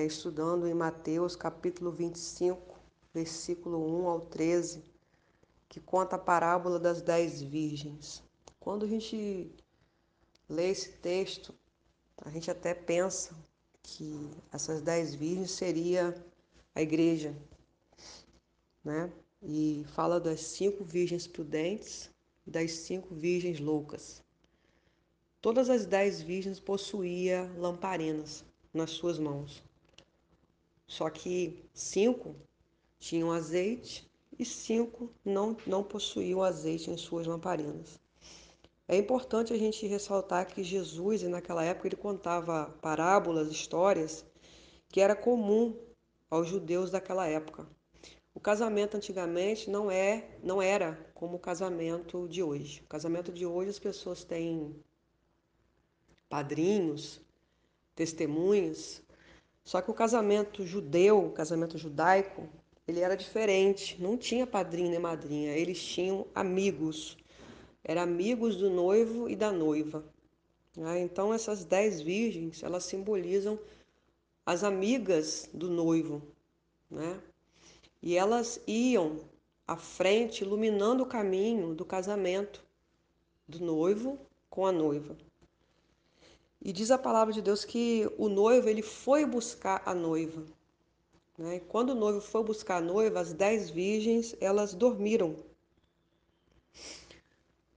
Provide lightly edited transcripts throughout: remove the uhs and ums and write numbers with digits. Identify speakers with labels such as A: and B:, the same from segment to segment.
A: estudando em Mateus capítulo 25, versículo 1 ao 13, que conta a parábola das 10 virgens. Quando a gente lê esse texto, a gente até pensa que essas 10 virgens seria a igreja, né? E fala das 5 virgens prudentes e das 5 virgens loucas. Todas as 10 virgens possuíam lamparinas nas suas mãos. Só que 5 tinham azeite e 5 não possuíam azeite em suas lamparinas. É importante a gente ressaltar que Jesus, naquela época, ele contava parábolas, histórias, que era comum aos judeus daquela época. O casamento antigamente não era como o casamento de hoje. O casamento de hoje as pessoas têm padrinhos, testemunhas, só que o casamento judeu, o casamento judaico, ele era diferente. Não tinha padrinho nem madrinha, eles tinham amigos. Eram amigos do noivo e da noiva. Então essas 10 virgens, elas simbolizam as amigas do noivo, né? E elas iam à frente, iluminando o caminho do casamento do noivo com a noiva. E diz a palavra de Deus que o noivo ele foi buscar a noiva, né? E quando o noivo foi buscar a noiva, as 10 virgens elas dormiram.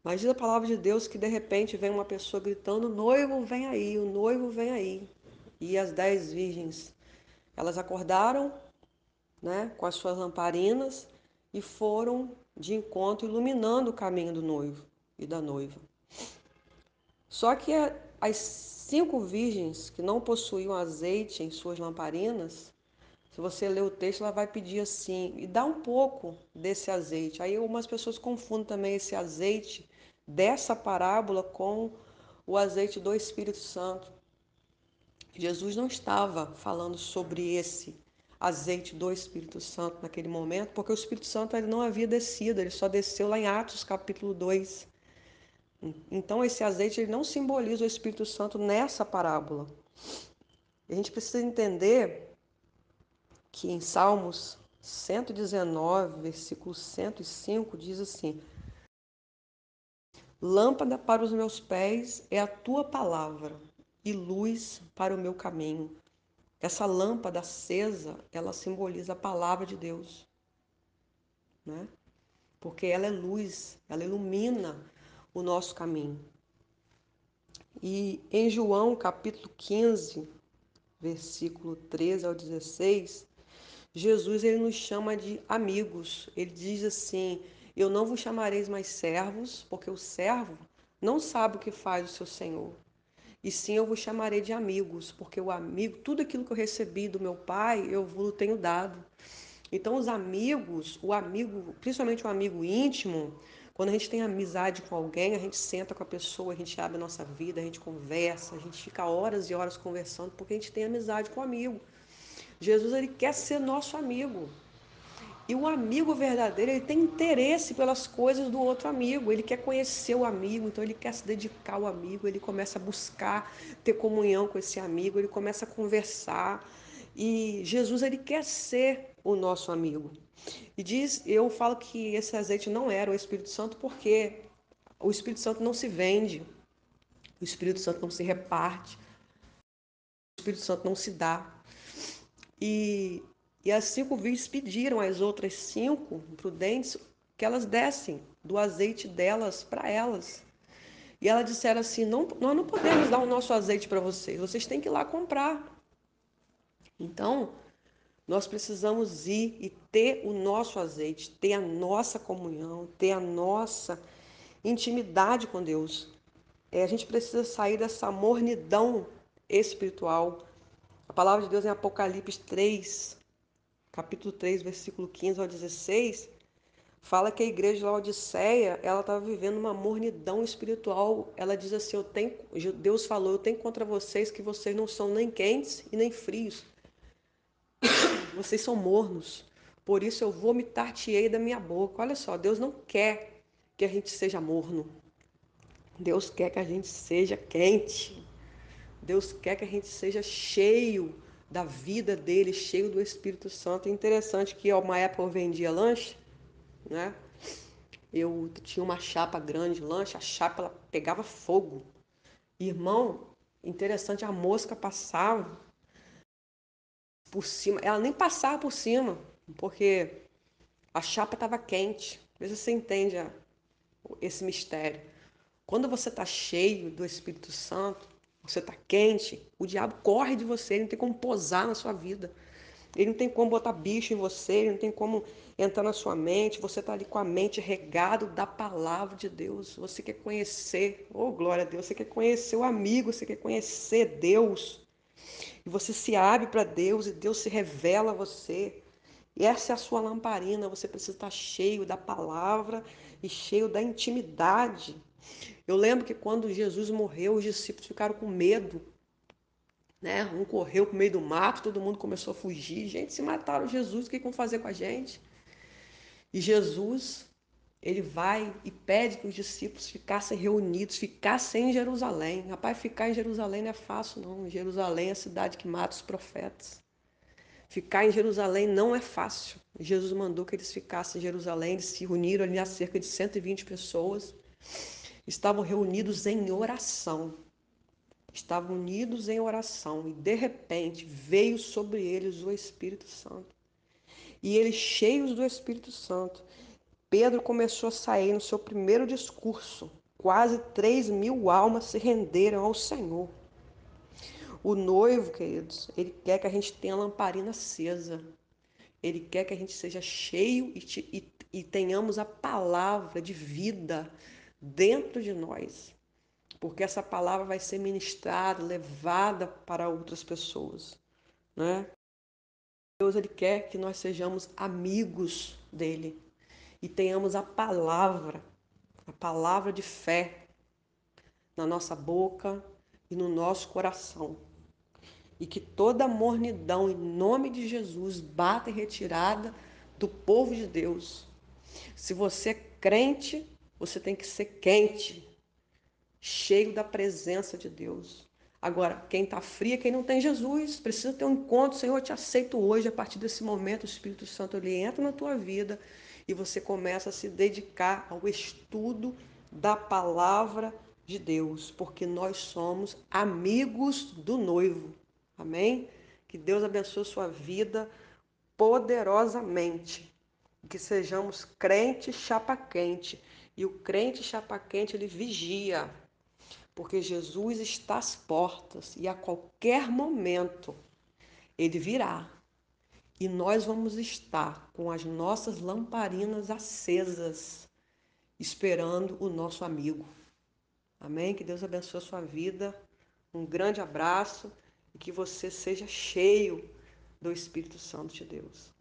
A: Mas diz a palavra de Deus que de repente vem uma pessoa gritando: "O noivo vem aí, o noivo vem aí". E as 10 virgens elas acordaram, né, com as suas lamparinas e foram de encontro iluminando o caminho do noivo e da noiva. Só que as 5 virgens que não possuíam azeite em suas lamparinas, se você ler o texto, ela vai pedir assim, e dá um pouco desse azeite. Aí algumas pessoas confundem também esse azeite dessa parábola com o azeite do Espírito Santo. Jesus não estava falando sobre esse azeite do Espírito Santo naquele momento, porque o Espírito Santo ele não havia descido, ele só desceu lá em Atos capítulo 2. Então esse azeite ele não simboliza o Espírito Santo nessa parábola. A gente precisa entender que em Salmos 119, versículo 105, diz assim: Lâmpada para os meus pés é a tua palavra e luz para o meu caminho. Essa lâmpada acesa, ela simboliza a palavra de Deus, né? Porque ela é luz, ela ilumina o nosso caminho. E em João, capítulo 15, versículo 13 ao 16, Jesus ele nos chama de amigos. Ele diz assim: Eu não vos chamareis mais servos, porque o servo não sabe o que faz o seu senhor. E sim, eu vos chamarei de amigos, porque o amigo, tudo aquilo que eu recebi do meu pai, eu vos tenho dado. Então, os amigos, o amigo, principalmente o amigo íntimo, quando a gente tem amizade com alguém, a gente senta com a pessoa, a gente abre a nossa vida, a gente conversa, a gente fica horas e horas conversando, porque a gente tem amizade com o amigo. Jesus, ele quer ser nosso amigo. E o amigo verdadeiro, ele tem interesse pelas coisas do outro amigo, ele quer conhecer o amigo, então ele quer se dedicar ao amigo, ele começa a buscar ter comunhão com esse amigo, ele começa a conversar. E Jesus, ele quer ser o nosso amigo. E diz, eu falo que esse azeite não era o Espírito Santo porque o Espírito Santo não se vende, o Espírito Santo não se reparte, o Espírito Santo não se dá. E, e as 5 virgens pediram às outras 5 prudentes que elas dessem do azeite delas para elas. E elas disseram assim: não, nós não podemos dar o nosso azeite para vocês, vocês têm que ir lá comprar. Então, nós precisamos ir e ter o nosso azeite, ter a nossa comunhão, ter a nossa intimidade com Deus. A gente precisa sair dessa mornidão espiritual. A palavra de Deus em Apocalipse 3, capítulo 3, versículo 15 ao 16, fala que a igreja de Laodiceia, ela estava vivendo uma mornidão espiritual. Ela diz assim, Deus falou, eu tenho contra vocês que vocês não são nem quentes e nem frios. Vocês são mornos. Por isso eu vomitar-te-ei da minha boca. Olha só, Deus não quer que a gente seja morno. Deus quer que a gente seja quente. Deus quer que a gente seja cheio da vida dele, cheio do Espírito Santo. É interessante que, uma época eu vendia lanche, né? Eu tinha uma chapa grande de lanche, a chapa ela pegava fogo. Irmão, interessante, a mosca passava por cima, ela nem passava por cima, porque a chapa estava quente. Às vezes você entende esse mistério. Quando você está cheio do Espírito Santo, você está quente, o diabo corre de você, ele não tem como posar na sua vida. Ele não tem como botar bicho em você, ele não tem como entrar na sua mente. Você está ali com a mente regado da palavra de Deus. Você quer conhecer, oh glória a Deus, você quer conhecer o amigo, você quer conhecer Deus. E você se abre para Deus e Deus se revela a você. E essa é a sua lamparina. Você precisa estar cheio da palavra e cheio da intimidade. Eu lembro que quando Jesus morreu, os discípulos ficaram com medo, né? Um correu para o meio do mato, todo mundo começou a fugir. Gente, se mataram Jesus, o que vão fazer com a gente? E Jesus, ele vai e pede que os discípulos ficassem reunidos, ficassem em Jerusalém. Rapaz, ficar em Jerusalém não é fácil, não. Jerusalém é a cidade que mata os profetas. Ficar em Jerusalém não é fácil. Jesus mandou que eles ficassem em Jerusalém, eles se reuniram ali a cerca de 120 pessoas. Estavam reunidos em oração. Estavam unidos em oração e de repente veio sobre eles o Espírito Santo. E eles, cheios do Espírito Santo, Pedro começou a sair no seu primeiro discurso. Quase 3.000 almas se renderam ao Senhor. O noivo, queridos, ele quer que a gente tenha a lamparina acesa. Ele quer que a gente seja cheio e tenhamos a palavra de vida dentro de nós. Porque essa palavra vai ser ministrada, levada para outras pessoas, né? Deus, ele quer que nós sejamos amigos dele e tenhamos a palavra de fé na nossa boca e no nosso coração. E que toda mornidão, em nome de Jesus, bata em retirada do povo de Deus. Se você é crente, você tem que ser quente, cheio da presença de Deus. Agora, quem está frio é quem não tem Jesus, precisa ter um encontro. Senhor, eu te aceito hoje. A partir desse momento, o Espírito Santo ele entra na tua vida e você começa a se dedicar ao estudo da palavra de Deus, porque nós somos amigos do noivo. Amém? Que Deus abençoe sua vida poderosamente. Que sejamos crentes chapa quente. E o crente chapa quente, ele vigia, porque Jesus está às portas e a qualquer momento ele virá. E nós vamos estar com as nossas lamparinas acesas, esperando o nosso amigo. Amém? Que Deus abençoe a sua vida. Um grande abraço e que você seja cheio do Espírito Santo de Deus.